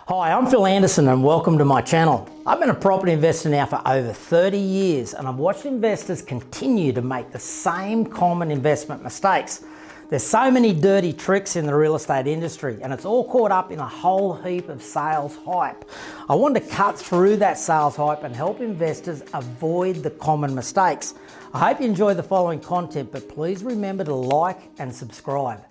Hi, I'm Phil Anderson and welcome to my channel. I've been a property investor now for over 30 years and I've watched investors continue to make the same common investment mistakes. There's so many dirty tricks in the real estate industry and it's all caught up in a whole heap of sales hype. I want to cut through that sales hype and help investors avoid the common mistakes. I hope you enjoy the following content, but please remember to like and subscribe.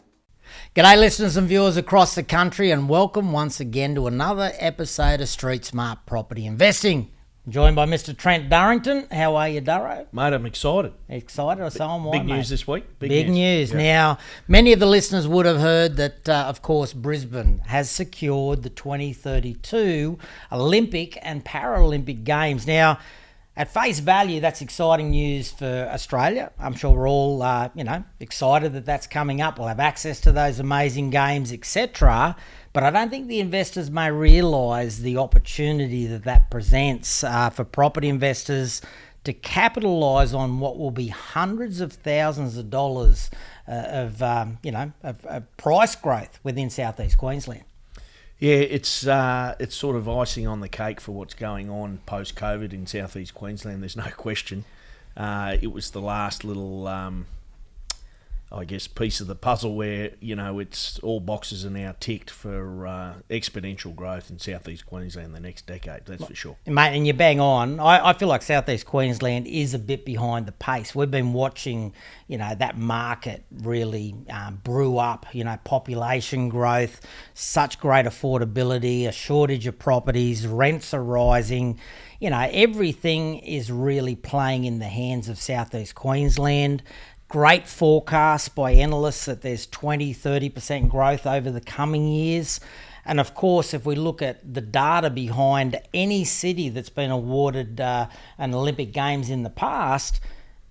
G'day listeners and viewers across the country and welcome once again to another episode of Street Smart Property Investing. I'm joined by Mr. Trent Durrington. How are you, Durro? Mate, I'm excited. Excited? So am I, Big mate. news this week. Big news. Yeah. Now, many of the listeners would have heard that, of course, Brisbane has secured the 2032 Olympic and Paralympic Games. Now, at face value, that's exciting news for Australia. I'm sure we're all, excited that that's coming up. We'll have access to those amazing games, etc. But I don't think the investors may realise the opportunity that presents for property investors to capitalise on what will be hundreds of thousands of dollars of price growth within Southeast Queensland. Yeah, it's sort of icing on the cake for what's going on post-COVID in Southeast Queensland. There's no question. It was the last little, piece of the puzzle where, it's all boxes are now ticked for exponential growth in Southeast Queensland the next decade, that's for sure. Mate, and you bang on. I feel like Southeast Queensland is a bit behind the pace. We've been watching, that market really brew up, population growth, such great affordability, a shortage of properties, rents are rising. Everything is really playing in the hands of Southeast Queensland. Great forecast by analysts that there's 20-30% growth over the coming years. And of course, if we look at the data behind any city that's been awarded an Olympic Games in the past,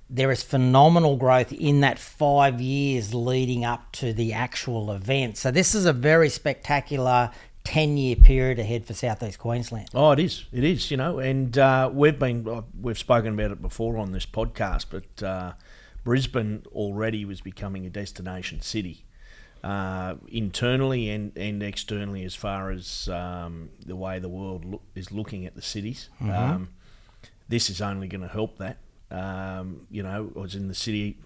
there is phenomenal growth in that 5 years leading up to the actual event. So this is a very spectacular 10-year period ahead for Southeast Queensland. Oh, it is, and we've spoken about it before on this podcast, but Brisbane already was becoming a destination city, internally and externally, as far as the way the world is looking at the cities. Mm-hmm. This is only going to help that. I was in the city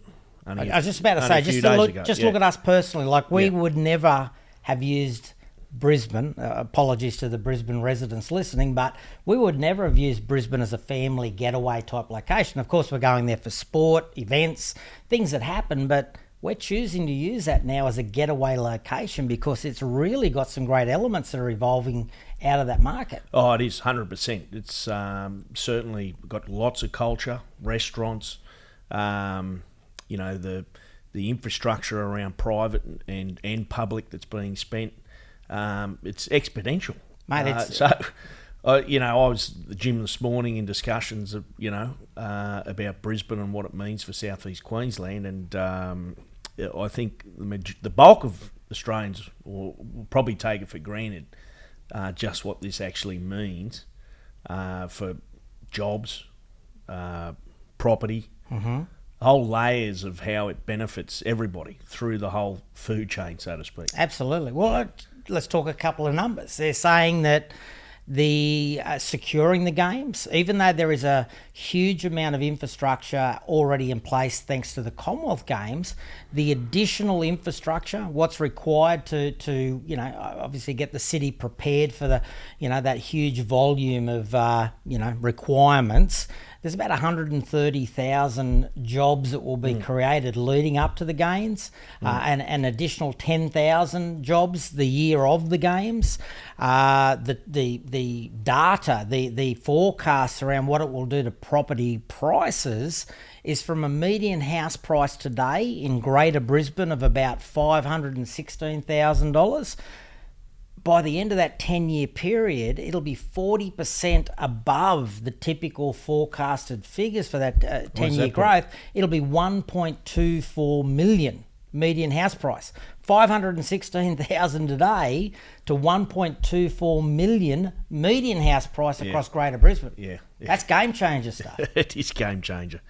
I was just about to say, look at us personally. Like, we would never have used Brisbane, apologies to the Brisbane residents listening, but we would never have used Brisbane as a family getaway type location. Of course, we're going there for sport, events, things that happen, but we're choosing to use that now as a getaway location because it's really got some great elements that are evolving out of that market. Oh, it is 100%. It's certainly got lots of culture, restaurants, the infrastructure around private and public that's being spent. It's exponential, mate. I was at the gym this morning in discussions of, about Brisbane and what it means for Southeast Queensland, and I think the bulk of Australians will probably take it for granted just what this actually means for jobs, property. Mm-hmm. Whole layers of how it benefits everybody through the whole food chain, so to speak. Absolutely. Well, let's talk a couple of numbers. They're saying that the securing the games, even though there is a huge amount of infrastructure already in place thanks to the Commonwealth Games, the additional infrastructure, what's required to obviously get the city prepared for the, that huge volume of, requirements. There's about 130,000 jobs that will be created leading up to the Games, and an additional 10,000 jobs the year of the Games. The data, the forecasts around what it will do to property prices is from a median house price today in Greater Brisbane of about $516,000. By the end of that 10-year period, it'll be 40% above the typical forecasted figures for that 10-year growth. It'll be 1.24 million median house price. 516,000 today to 1.24 million median house price across Greater Brisbane. Yeah. That's game changer stuff. It is game changer.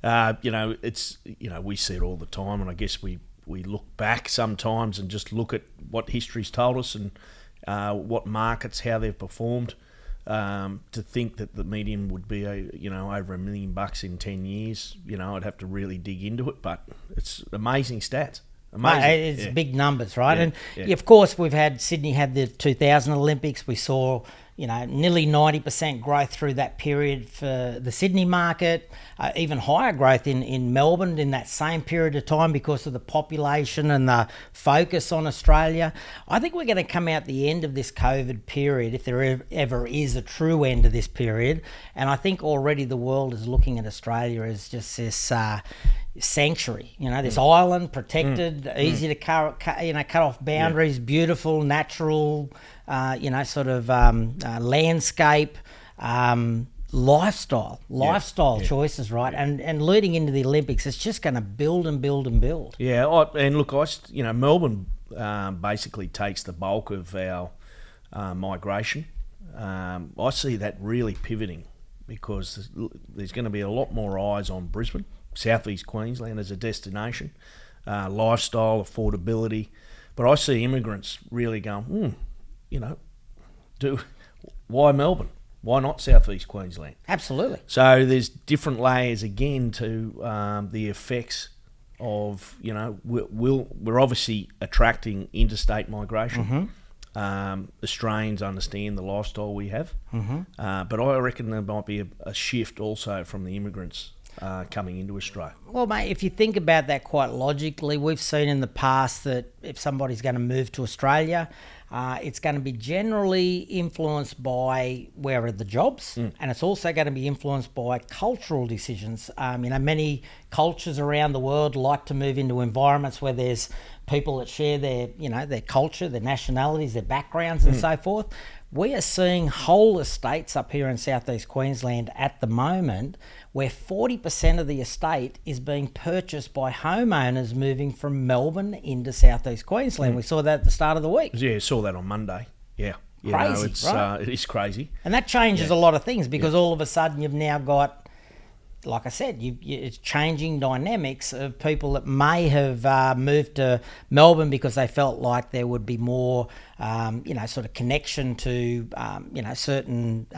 We see it all the time, and I guess we look back sometimes and just look at what history's told us, and what markets, how they've performed. To think that the median would be over $1 million in 10 years, I'd have to really dig into it. But it's amazing stats. Amazing. It's big numbers, right? Yeah, And yeah. of course, Sydney had the 2000 Olympics. We saw, nearly 90% growth through that period for the Sydney market, even higher growth in Melbourne in that same period of time because of the population and the focus on Australia. I think we're going to come out the end of this COVID period, if there ever is a true end of this period. And I think already the world is looking at Australia as just this sanctuary, this island, protected, easy to cut off boundaries, beautiful, natural, landscape, lifestyle choices, right? And leading into the Olympics, it's just going to build and build and build. Yeah, Melbourne basically takes the bulk of our migration. I see that really pivoting because there's going to be a lot more eyes on Brisbane, southeast Queensland as a destination, lifestyle, affordability. But I see immigrants really going, why Melbourne? Why not southeast Queensland? Absolutely. So there's different layers again to the effects of, we're obviously attracting interstate migration. Australians understand the lifestyle we have. But I reckon there might be a shift also from the immigrants coming into Australia. Well, mate, if you think about that quite logically, we've seen in the past that if somebody's going to move to Australia, it's going to be generally influenced by where are the jobs, and it's also going to be influenced by cultural decisions. Many cultures around the world like to move into environments where there's people that share their culture, their nationalities, their backgrounds, and so forth. We are seeing whole estates up here in southeast Queensland at the moment where 40% of the estate is being purchased by homeowners moving from Melbourne into southeast Queensland. We saw that at the start of the week. Yeah, saw that on Monday. Yeah. Crazy, right? It is crazy. And that changes a lot of things because all of a sudden you've now got, like I said, it's changing dynamics of people that may have moved to Melbourne because they felt like there would be more, sort of connection to, certain,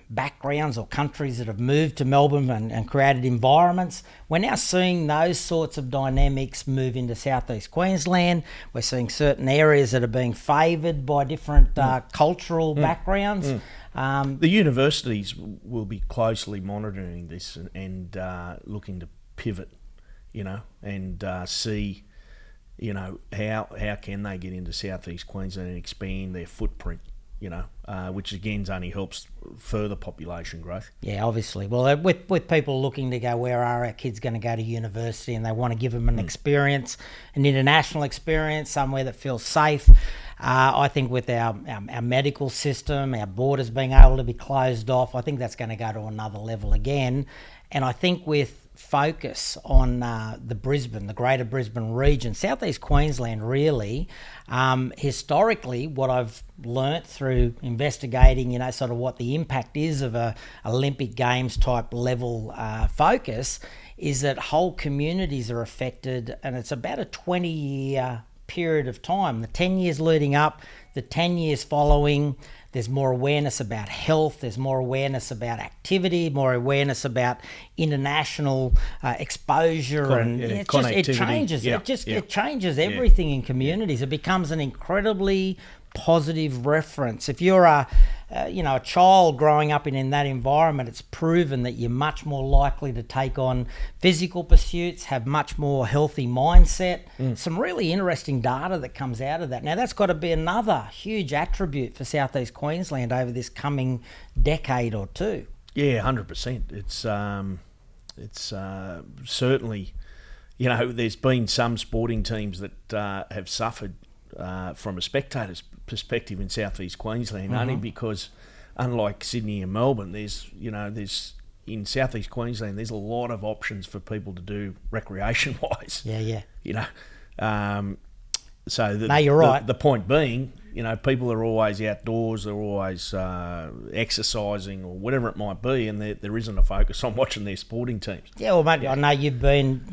backgrounds or countries that have moved to Melbourne and created environments. We're now seeing those sorts of dynamics move into southeast Queensland. We're seeing certain areas that are being favoured by different cultural backgrounds. The universities will be closely monitoring this and looking to pivot, and see, how can they get into southeast Queensland and expand their footprint, which again only helps further population growth. Yeah, obviously. Well, with people looking to go, where are our kids going to go to university, and they want to give them an experience, an international experience, somewhere that feels safe. I think with our medical system, our borders being able to be closed off, I think that's going to go to another level again. And I think with focus on the greater Brisbane region, southeast Queensland really, historically, what I've learnt through investigating, sort of what the impact is of a Olympic Games type level focus, is that whole communities are affected, and it's about a 20-year period of time. The 10 years leading up, the 10 years following, there's more awareness about health, there's more awareness about activity, more awareness about international exposure, it changes. It changes everything in communities. It becomes an incredibly positive reference. If you're a child growing up in that environment, it's proven that you're much more likely to take on physical pursuits, have much more healthy mindset. Some really interesting data that comes out of that. Now, that's got to be another huge attribute for southeast Queensland over this coming decade or two. Yeah, 100%. It's certainly, there's been some sporting teams that have suffered from a spectator's perspective in southeast Queensland, only because, unlike Sydney and Melbourne, there's in southeast Queensland there's a lot of options for people to do recreation wise. So you're right. The point being, people are always outdoors, they're always exercising or whatever it might be, and there isn't a focus on watching their sporting teams. Yeah, well, mate, I know you've been,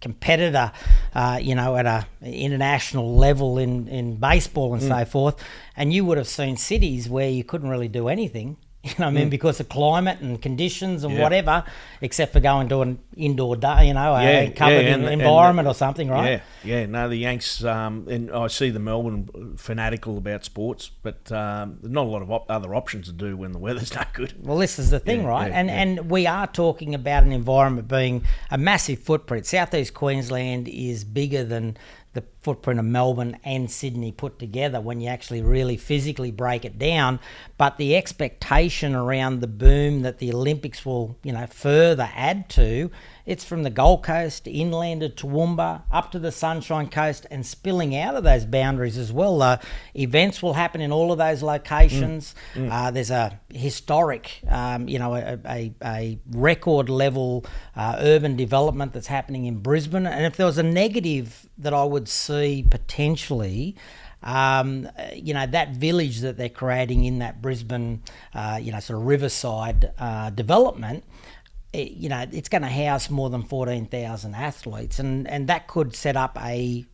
competitor, at a international level in baseball and so forth, and you would have seen cities where you couldn't really do anything. Because of climate and conditions and whatever, except for going to an indoor day, a covered environment or something, right? No, the Yanks, and I see the Melbourne fanatical about sports, but not a lot of other options to do when the weather's not good. Well, this is the thing, right? And we are talking about an environment being a massive footprint. Southeast Queensland is bigger than the footprint of Melbourne and Sydney put together when you actually really physically break it down. But the expectation around the boom that the Olympics will, further add to, it's from the Gold Coast, inland to Toowoomba, up to the Sunshine Coast, and spilling out of those boundaries as well. Events will happen in all of those locations. There's a historic, a record level urban development that's happening in Brisbane. And if there was a negative that I would see potentially, that village that they're creating in that Brisbane, sort of riverside development, it's going to house more than 14,000 athletes, and that could set up a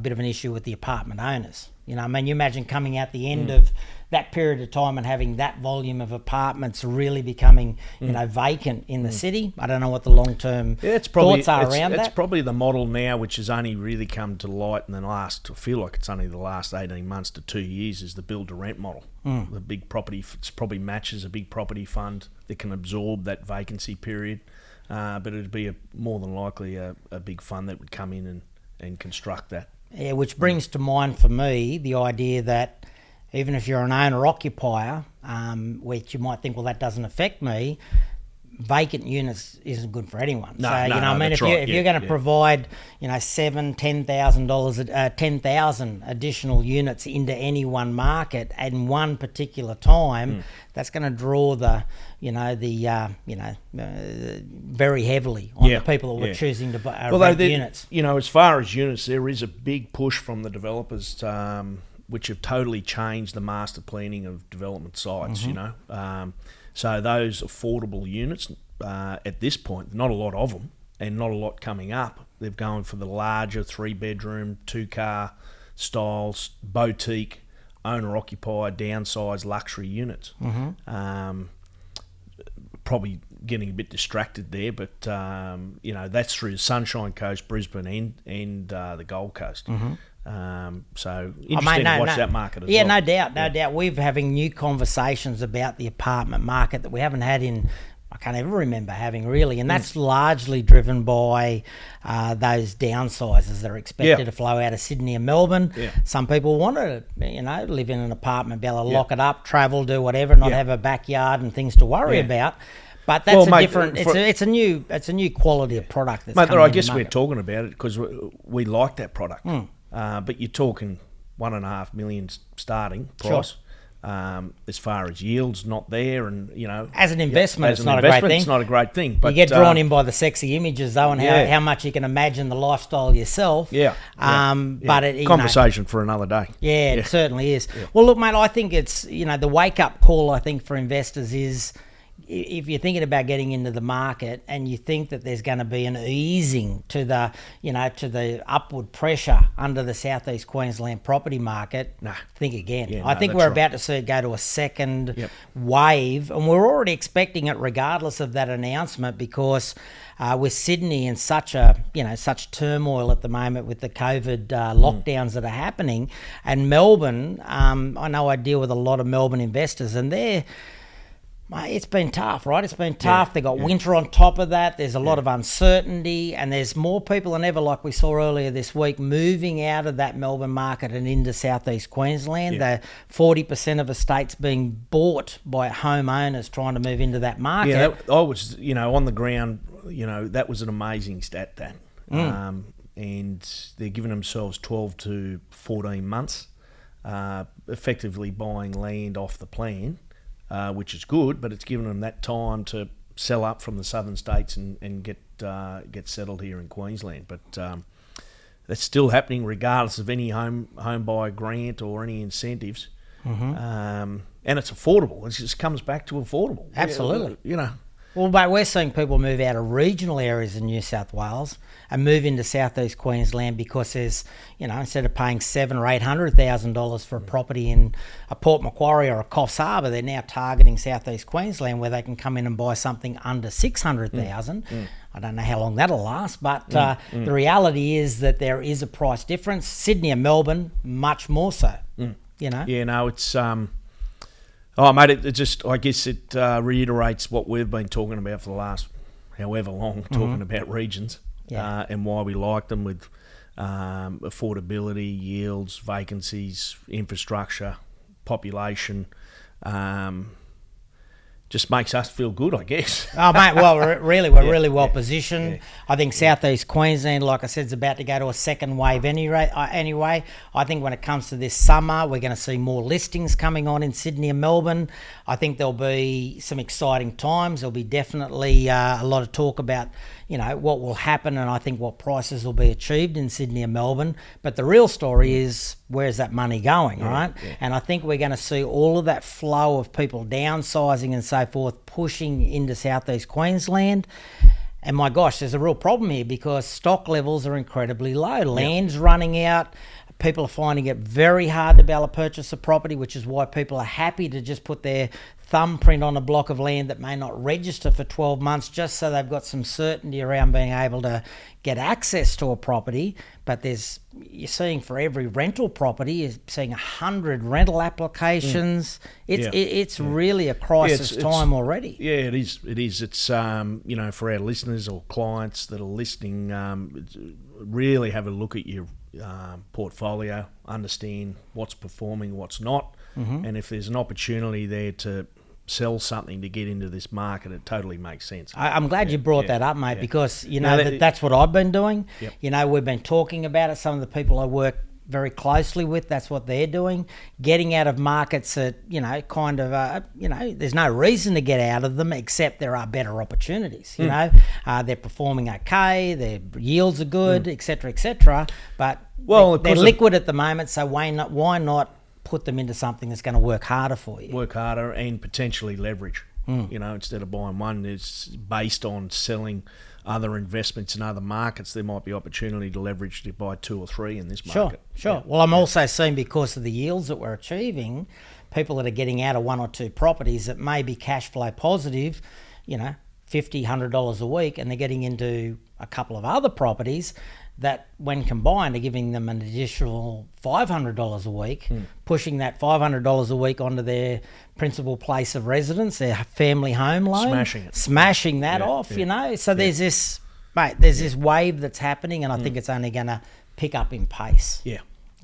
bit of an issue with the apartment owners. You imagine coming out the end of that period of time and having that volume of apartments really becoming, vacant in the city. I don't know what the long-term thoughts are around that. It's probably the model now, which has only really come to light in the last, I feel like it's only the last 18 months to 2 years, is the build-to-rent model. The big property, it probably matches a big property fund that can absorb that vacancy period. But it'd be more than likely a big fund that would come in and construct that. Yeah, which brings to mind for me the idea that even if you're an owner-occupier, which you might think, well, that doesn't affect me, vacant units isn't good for anyone. If you're going to provide, $7,000, 10,000 additional units into any one market at one particular time, that's going to draw very heavily on the people that were choosing to rent units. As far as units, there is a big push from the developers, which have totally changed the master planning of development sites. So those affordable units, at this point, not a lot of them, and not a lot coming up. They're going for the larger 3-bedroom, 2-car styles, boutique, owner-occupied, downsized luxury units. Probably getting a bit distracted there, but that's through the Sunshine Coast, Brisbane, and the Gold Coast. So interesting to watch that market as well. No doubt. We're having new conversations about the apartment market that we haven't had I can't ever remember having really, and that's largely driven by those downsizes that are expected to flow out of Sydney and Melbourne. Some people want to, live in an apartment, be able to lock it up, travel, do whatever, not have a backyard and things to worry about. But that's different. It's a new quality of product that's coming I guess we're talking about it because we like that product. But you're talking $1.5 million starting price. Sure. As far as yields, not there, and as an investment, it's not a great thing. It's not a great thing. But you get drawn in by the sexy images, though, and how much you can imagine the lifestyle yourself. But conversation for another day. It certainly is. Well, look, mate, I think it's the wake up call. I think for investors is, if you're thinking about getting into the market and you think that there's going to be an easing to the upward pressure under the Southeast Queensland property market, think again. I think we're about to see it go to a second wave, and we're already expecting it regardless of that announcement, because with Sydney in such turmoil at the moment with the COVID lockdowns that are happening, and Melbourne, I know I deal with a lot of Melbourne investors, and it's been tough, right? It's been tough. They got winter on top of that. There's a lot of uncertainty, and there's more people than ever, like we saw earlier this week, moving out of that Melbourne market and into Southeast Queensland. The 40% of estates being bought by homeowners trying to move into that market. Yeah, I was, on the ground, that was an amazing stat, that. And they're giving themselves 12 to 14 months, effectively buying land off the plan. Which is good, but it's given them that time to sell up from the southern states and get settled here in Queensland. But that's still happening regardless of any home buyer grant or any incentives. And it's affordable. It just comes back to affordable. Absolutely. Well, mate, we're seeing people move out of regional areas in New South Wales and move into southeast Queensland because there's, instead of paying $700,000 or $800,000 for a property in a Port Macquarie or a Coffs Harbour, they're now targeting southeast Queensland where they can come in and buy something under $600,000. I don't know how long that'll last, but the reality is that there is a price difference. Sydney and Melbourne, much more so. Yeah, no, it's mate, I guess it reiterates what we've been talking about for the last however long, talking about regions and why we like them with affordability, yields, vacancies, infrastructure, population. Just makes us feel good, I guess. Oh, mate, well, we're really well positioned. Yeah. I think southeast Queensland, like I said, is about to go to a second wave anyway. I think when it comes to this summer, we're going to see more listings coming on in Sydney and Melbourne. I think there'll be some exciting times. There'll be definitely a lot of talk about, what will happen, and I think what prices will be achieved in Sydney and Melbourne. But the real story is, where's that money going, right? Yeah. And I think we're going to see all of that flow of people downsizing and so forth pushing into southeast Queensland. And my gosh, there's a real problem here because stock levels are incredibly low. Land's running out. People are finding it very hard to be able to purchase a property, which is why people are happy to just put their thumbprint on a block of land that may not register for 12 months just so they've got some certainty around being able to get access to a property. But you're seeing for every rental property, you're seeing 100 rental applications. It's really a crisis time already. Yeah, it is. It's, for our listeners or clients that are listening, really have a look at your portfolio, understand what's performing, what's not, and if there's an opportunity there to sell something to get into this market, it totally makes sense. I'm glad you brought that up, mate, because that's what I've been doing. We've been talking about it. Some of the people I work very closely with, that's what they're doing, getting out of markets that there's no reason to get out of them except there are better opportunities. They're performing okay, their yields are good, etc., but they're liquid at the moment, so why not put them into something that's going to work harder for you? Work harder and potentially leverage. Instead of buying one, it's based on selling other investments in other markets. There might be opportunity to leverage to buy two or three in this market. Sure. Yeah. Well, I'm also seeing, because of the yields that we're achieving, people that are getting out of one or two properties that may be cash flow positive, $50, $100 a week, and they're getting into a couple of other properties that when combined are giving them an additional $500 a week, pushing that $500 a week onto their principal place of residence, their family home loan, smashing that off. So there's this wave that's happening, and I think it's only going to pick up in pace.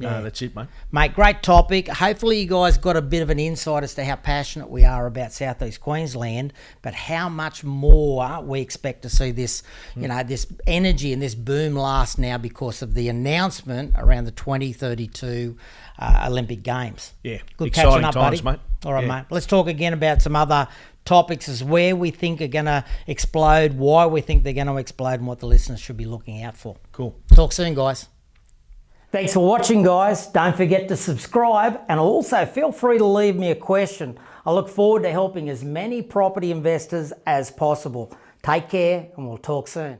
No, that's it, mate. Mate, great topic. Hopefully you guys got a bit of an insight as to how passionate we are about southeast Queensland, but how much more we expect to see this, this energy and this boom last now because of the announcement around the 2032 Olympic Games. Yeah, good exciting catching up, times, buddy. Mate. All right, mate. Let's talk again about some other topics as where we think are going to explode, why we think they're going to explode, and what the listeners should be looking out for. Cool. Talk soon, guys. Thanks for watching, guys. Don't forget to subscribe, and also feel free to leave me a question. I look forward to helping as many property investors as possible. Take care, and we'll talk soon.